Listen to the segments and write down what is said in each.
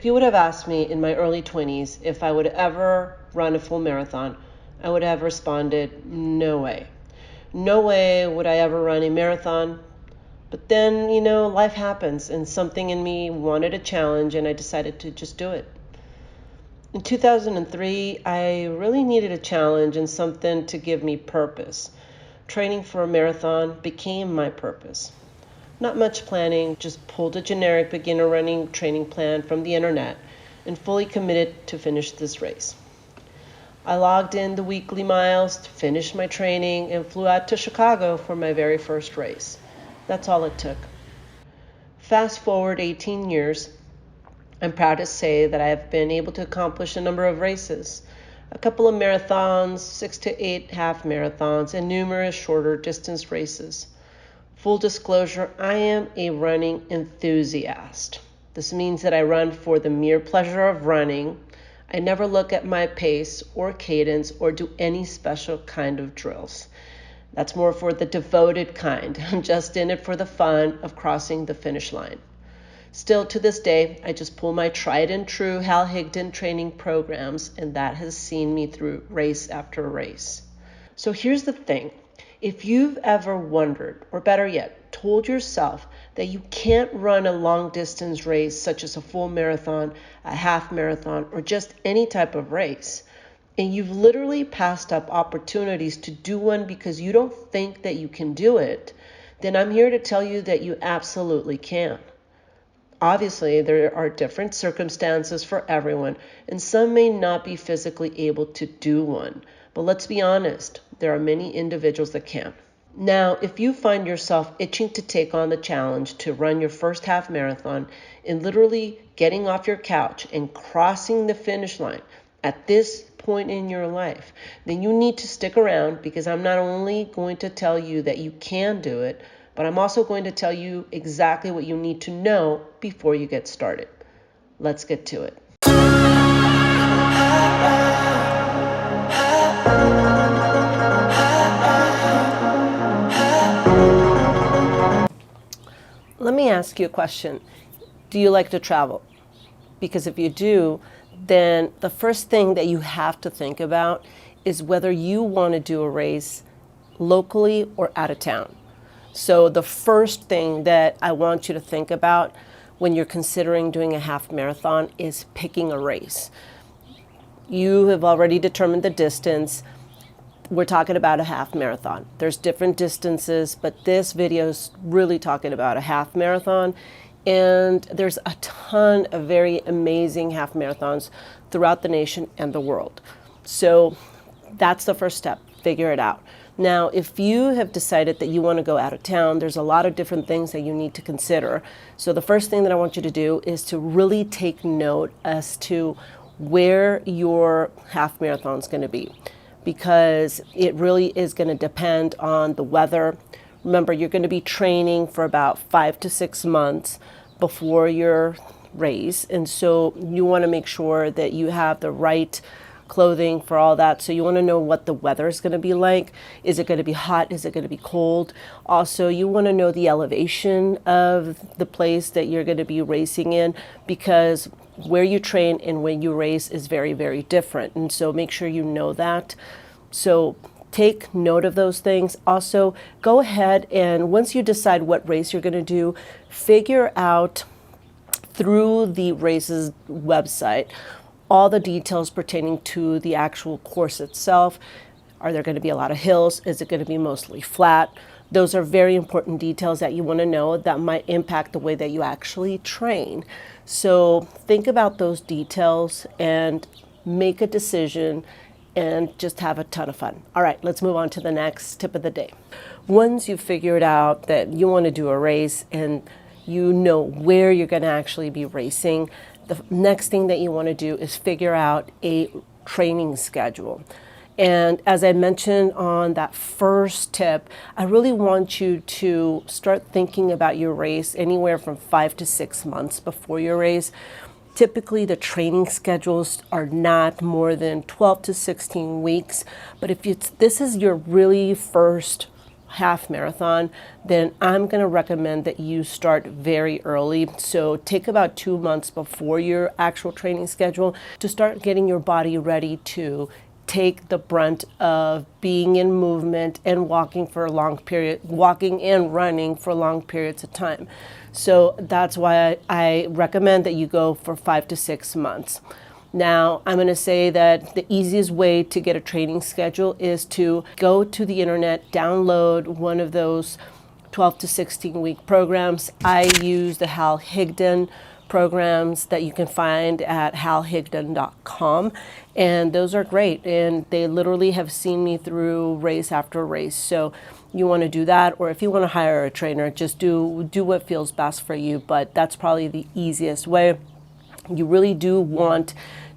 If you would have asked me in my early 20s if I would ever run a full marathon, I would have responded, no way. No way would I ever run a marathon. But then, life happens and something in me wanted a challenge and I decided to just do it. In 2003, I really needed a challenge and something to give me purpose. Training for a marathon became my purpose. Not much planning, just pulled a generic beginner running training plan from the internet and fully committed to finish this race. I logged in the weekly miles to finish my training and flew out to Chicago for my very first race. That's all it took. Fast forward 18 years, I'm proud to say that I have been able to accomplish a number of races, a couple of marathons, 6 to 8 half marathons, and numerous shorter distance races. Full disclosure, I am a running enthusiast. This means that I run for the mere pleasure of running. I never look at my pace or cadence or do any special kind of drills. That's more for the devoted kind. I'm just in it for the fun of crossing the finish line. Still, to this day, I just pull my tried and true Hal Higdon training programs, and that has seen me through race after race. So here's the thing. If you've ever wondered, or better yet, told yourself that you can't run a long distance race such as a full marathon, a half marathon, or just any type of race, and you've literally passed up opportunities to do one because you don't think that you can do it, then I'm here to tell you that you absolutely can. Obviously, there are different circumstances for everyone, and some may not be physically able to do one. But let's be honest, there are many individuals that can. Now, if you find yourself itching to take on the challenge to run your first half marathon and literally getting off your couch and crossing the finish line at this point in your life, then you need to stick around because I'm not only going to tell you that you can do it, but I'm also going to tell you exactly what you need to know before you get started. Let's get to it. Let me ask you a question. Do you like to travel? Because if you do, then the first thing that you have to think about is whether you want to do a race locally or out of town. So the first thing that I want you to think about when you're considering doing a half marathon is picking a race. You have already determined the distance. We're talking about a half marathon. There's different distances, but this video is really talking about a half marathon. And there's a ton of very amazing half marathons throughout the nation and the world. So that's the first step, figure it out. Now, if you have decided that you want to go out of town, there's a lot of different things that you need to consider. So the first thing that I want you to do is to really take note as to where your half marathon is going to be, because it really is going to depend on the weather. Remember, you're going to be training for about 5 to 6 months before your race, and so you want to make sure that you have the right clothing for all that. So you want to know what the weather is going to be like. Is it going to be hot? Is it going to be cold? Also, you want to know the elevation of the place that you're going to be racing in, because where you train and when you race is very, very different. And so make sure you know that. So take note of those things. Also, go ahead and once you decide what race you're going to do, figure out through the race's website all the details pertaining to the actual course itself. Are there going to be a lot of hills? Is it going to be mostly flat? Those are very important details that you want to know that might impact the way that you actually train. So think about those details and make a decision and just have a ton of fun. All right, let's move on to the next tip of the day. Once you've figured out that you want to do a race and you know where you're going to actually be racing, the next thing that you want to do is figure out a training schedule. And as I mentioned on that first tip, I really want you to start thinking about your race anywhere from 5 to 6 months before your race. Typically, the training schedules are not more than 12 to 16 weeks. But if this is your really first half marathon, then I'm going to recommend that you start very early. So take about 2 months before your actual training schedule to start getting your body ready to take the brunt of being in movement and walking and running for long periods of time. So that's why I recommend that you go for 5 to 6 months. Now, I'm going to say that the easiest way to get a training schedule is to go to the internet, download one of those 12 to 16 week programs. I use the Hal Higdon programs that you can find at halhigdon.com, and those are great, and they literally have seen me through race after race. So you want to do that, or if you want to hire a trainer, just do what feels best for you, but that's probably the easiest way. You really do want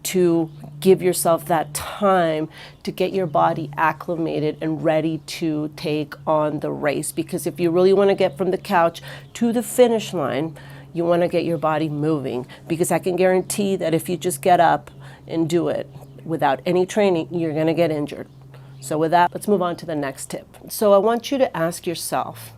to give yourself that time to get your body acclimated and ready to take on the race, because if you really want to get from the couch to the finish line, you want to get your body moving, because I can guarantee that if you just get up and do it without any training, you're going to get injured. So with that, let's move on to the next tip. So I want you to ask yourself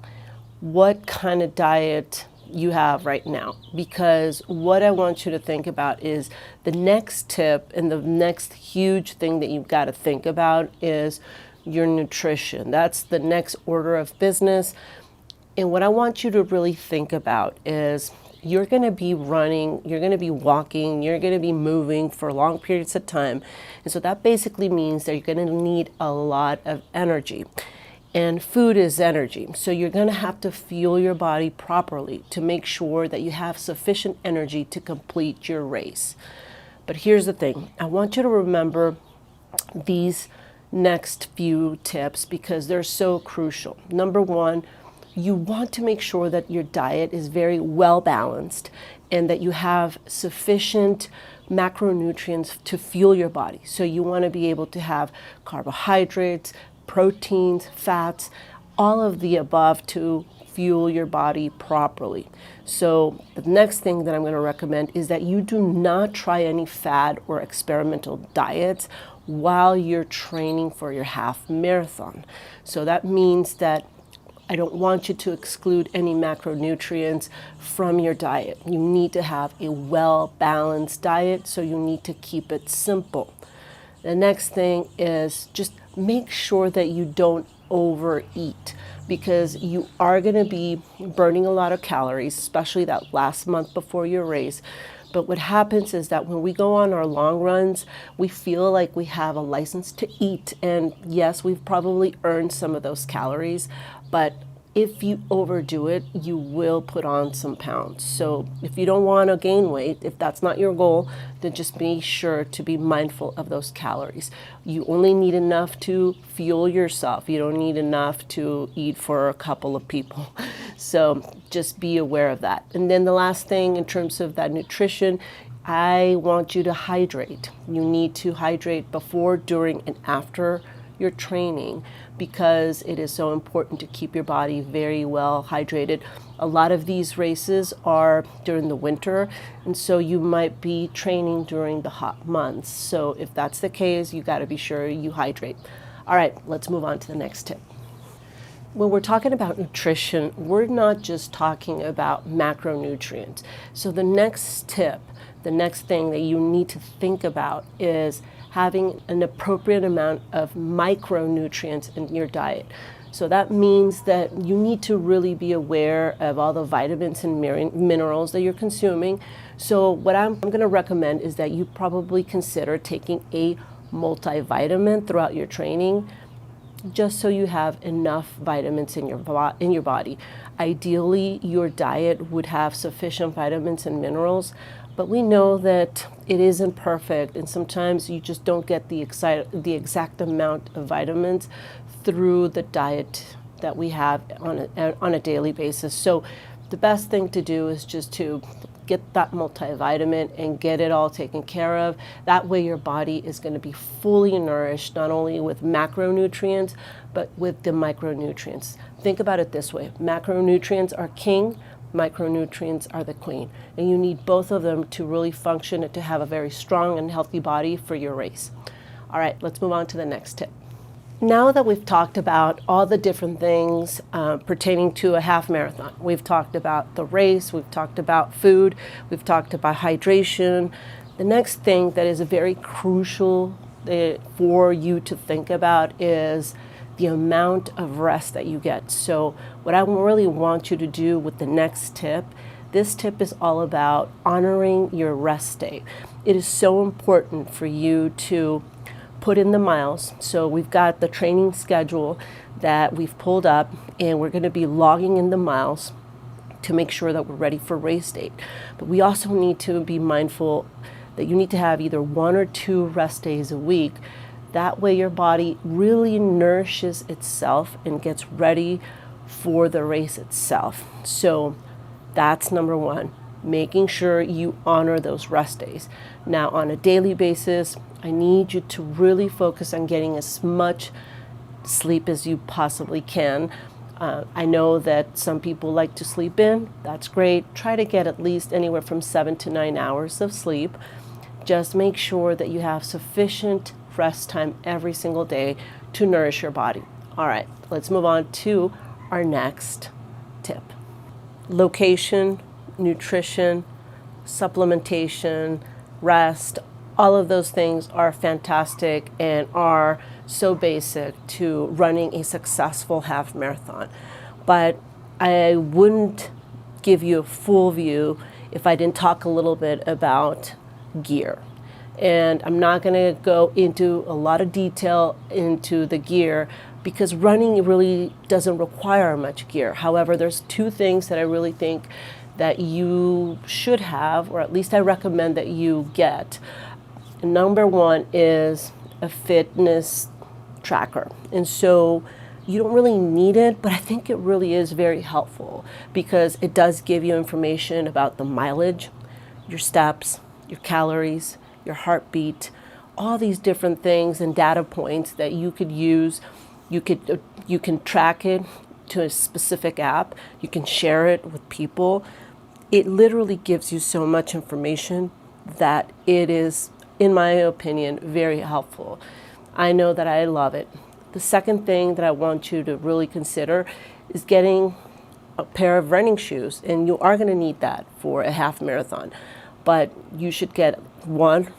what kind of diet you have right now, because what I want you to think about is the next tip, and the next huge thing that you've got to think about is your nutrition. That's the next order of business. And what I want you to really think about is you're going to be running, you're going to be walking, you're going to be moving for long periods of time. And so that basically means that you're going to need a lot of energy. And food is energy. So you're going to have to fuel your body properly to make sure that you have sufficient energy to complete your race. But here's the thing. I want you to remember these next few tips because they're so crucial. Number one, you want to make sure that your diet is very well balanced and that you have sufficient macronutrients to fuel your body. So you want to be able to have carbohydrates, proteins, fats, all of the above to fuel your body properly. So the next thing that I'm going to recommend is that you do not try any fad or experimental diets while you're training for your half marathon. So that means that I don't want you to exclude any macronutrients from your diet. You need to have a well-balanced diet, so you need to keep it simple. The next thing is just make sure that you don't overeat, because you are going to be burning a lot of calories, especially that last month before your race. But what happens is that when we go on our long runs, we feel like we have a license to eat. And yes, we've probably earned some of those calories, but if you overdo it, you will put on some pounds. So if you don't want to gain weight, if that's not your goal, then just be sure to be mindful of those calories. You only need enough to fuel yourself. You don't need enough to eat for a couple of people. So just be aware of that. And then the last thing in terms of that nutrition, I want you to hydrate. You need to hydrate before, during, and after your training, because it is so important to keep your body very well hydrated. A lot of these races are during the winter, and so you might be training during the hot months. So if that's the case, you got to be sure you hydrate. All right, let's move on to the next tip. When we're talking about nutrition, we're not just talking about macronutrients. So the next tip, the next thing that you need to think about is having an appropriate amount of micronutrients in your diet. So that means that you need to really be aware of all the vitamins and minerals that you're consuming. So what I'm going to recommend is that you probably consider taking a multivitamin throughout your training, just so you have enough vitamins in your body. Ideally, your diet would have sufficient vitamins and minerals, but we know that it isn't perfect, and sometimes you just don't get the exact amount of vitamins through the diet that we have on a daily basis. So the best thing to do is just to get that multivitamin and get it all taken care of. That way your body is going to be fully nourished, not only with macronutrients, but with the micronutrients. Think about it this way. Macronutrients are king, micronutrients are the queen. And you need both of them to really function and to have a very strong and healthy body for your race. All right, let's move on to the next tip. Now that we've talked about all the different things pertaining to a half marathon, we've talked about the race, we've talked about food, we've talked about hydration. The next thing that is very crucial for you to think about is the amount of rest that you get. So what I really want you to do with the next tip, this tip is all about honoring your rest day. It is so important for you to put in the miles. So we've got the training schedule that we've pulled up, and we're going to be logging in the miles to make sure that we're ready for race date. But we also need to be mindful that you need to have either 1 or 2 rest days a week. That way your body really nourishes itself and gets ready for the race itself. So that's number 1, making sure you honor those rest days. Now, on a daily basis, I need you to really focus on getting as much sleep as you possibly can. I know that some people like to sleep in. That's great. Try to get at least anywhere from 7 to 9 hours of sleep. Just make sure that you have sufficient rest time every single day to nourish your body. All right, let's move on to our next tip. Location, nutrition, supplementation, rest, all of those things are fantastic and are so basic to running a successful half marathon. But I wouldn't give you a full view if I didn't talk a little bit about gear. And I'm not going to go into a lot of detail into the gear because running really doesn't require much gear. However, there's 2 things that I really think that you should have, or at least I recommend that you get. Number 1 is a fitness tracker. And so you don't really need it, but I think it really is very helpful because it does give you information about the mileage, your steps, your calories, your heartbeat, all these different things and data points that you could use. You can track it to a specific app. You can share it with people. It literally gives you so much information that it is, in my opinion, very helpful. I know that I love it. The second thing that I want you to really consider is getting a pair of running shoes, and you are going to need that for a half marathon. But you should get 1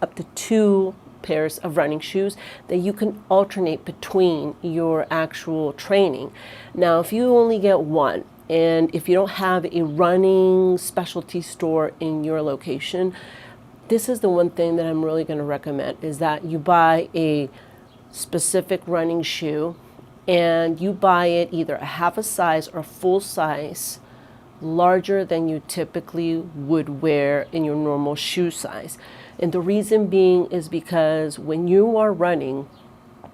up to 2 pairs of running shoes that you can alternate between your actual training. Now, if you only get 1, and if you don't have a running specialty store in your location, this is the one thing that I'm really going to recommend, is that you buy a specific running shoe and you buy it either a half a size or a full size larger than you typically would wear in your normal shoe size. And the reason being is because when you are running,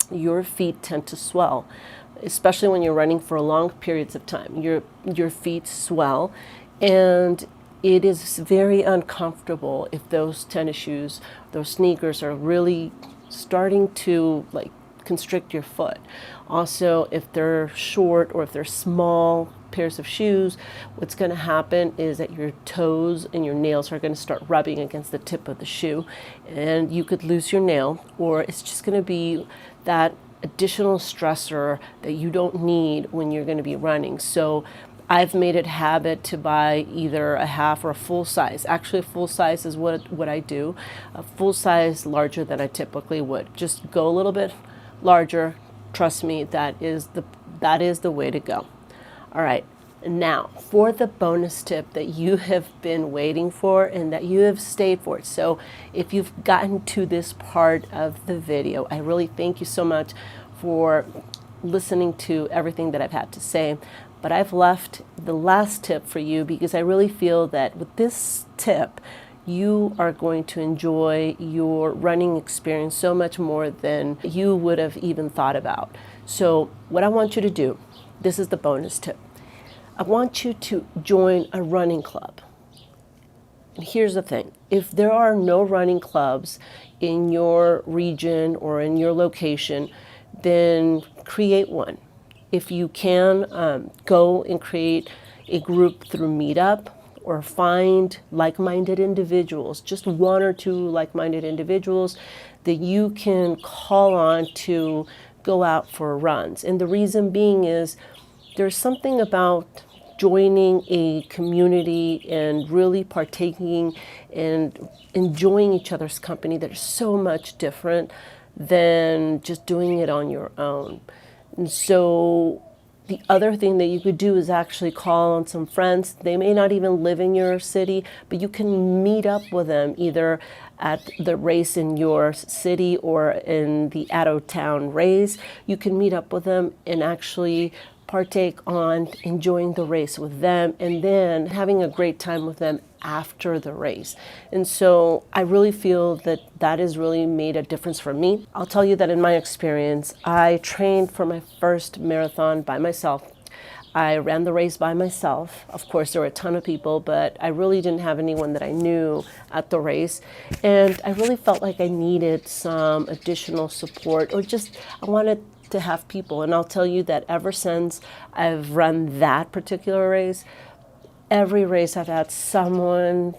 your feet tend to swell, especially when you're running for long periods of time. Your feet swell, and it is very uncomfortable if those tennis shoes, those sneakers are really starting to constrict your foot. Also, if they're short or if they're small pairs of shoes, what's going to happen is that your toes and your nails are going to start rubbing against the tip of the shoe, and you could lose your nail, or it's just going to be that additional stressor that you don't need when you're going to be running. So I've made it a habit to buy either a half or a full size. Actually, a full size is what I do. A full size larger than I typically would. Just go a little bit larger. Trust me, that is the way to go. All right, now for the bonus tip that you have been waiting for and that you have stayed for. So if you've gotten to this part of the video, I really thank you so much for listening to everything that I've had to say. But I've left the last tip for you because I really feel that with this tip, you are going to enjoy your running experience so much more than you would have even thought about. So what I want you to do, this is the bonus tip. I want you to join a running club. And here's the thing. If there are no running clubs in your region or in your location, then create one. If you can, go and create a group through Meetup, or find like-minded individuals, just 1 or 2 like-minded individuals that you can call on to go out for runs. And the reason being is there's something about joining a community and really partaking and enjoying each other's company that is so much different than just doing it on your own. And so the other thing that you could do is actually call on some friends. They may not even live in your city, but you can meet up with them either at the race in your city or in the out-of-town race. You can meet up with them and actually partake on enjoying the race with them and then having a great time with them after the race. And so I really feel that that has really made a difference for me. I'll tell you that in my experience, I trained for my first marathon by myself. I ran the race by myself. Of course, there were a ton of people, but I really didn't have anyone that I knew at the race. And I really felt like I needed some additional support, or just I wanted to have people. And I'll tell you that ever since I've run that particular race, every race I've had someone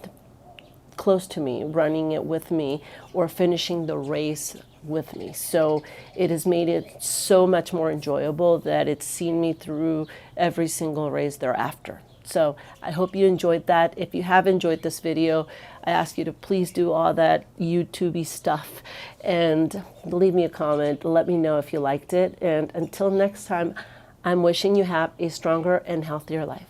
close to me running it with me or finishing the race with me. So it has made it so much more enjoyable that it's seen me through every single race thereafter. So I hope you enjoyed that. If you have enjoyed this video, I ask you to please do all that YouTubey stuff and leave me a comment. Let me know if you liked it. And until next time, I'm wishing you have a stronger and healthier life.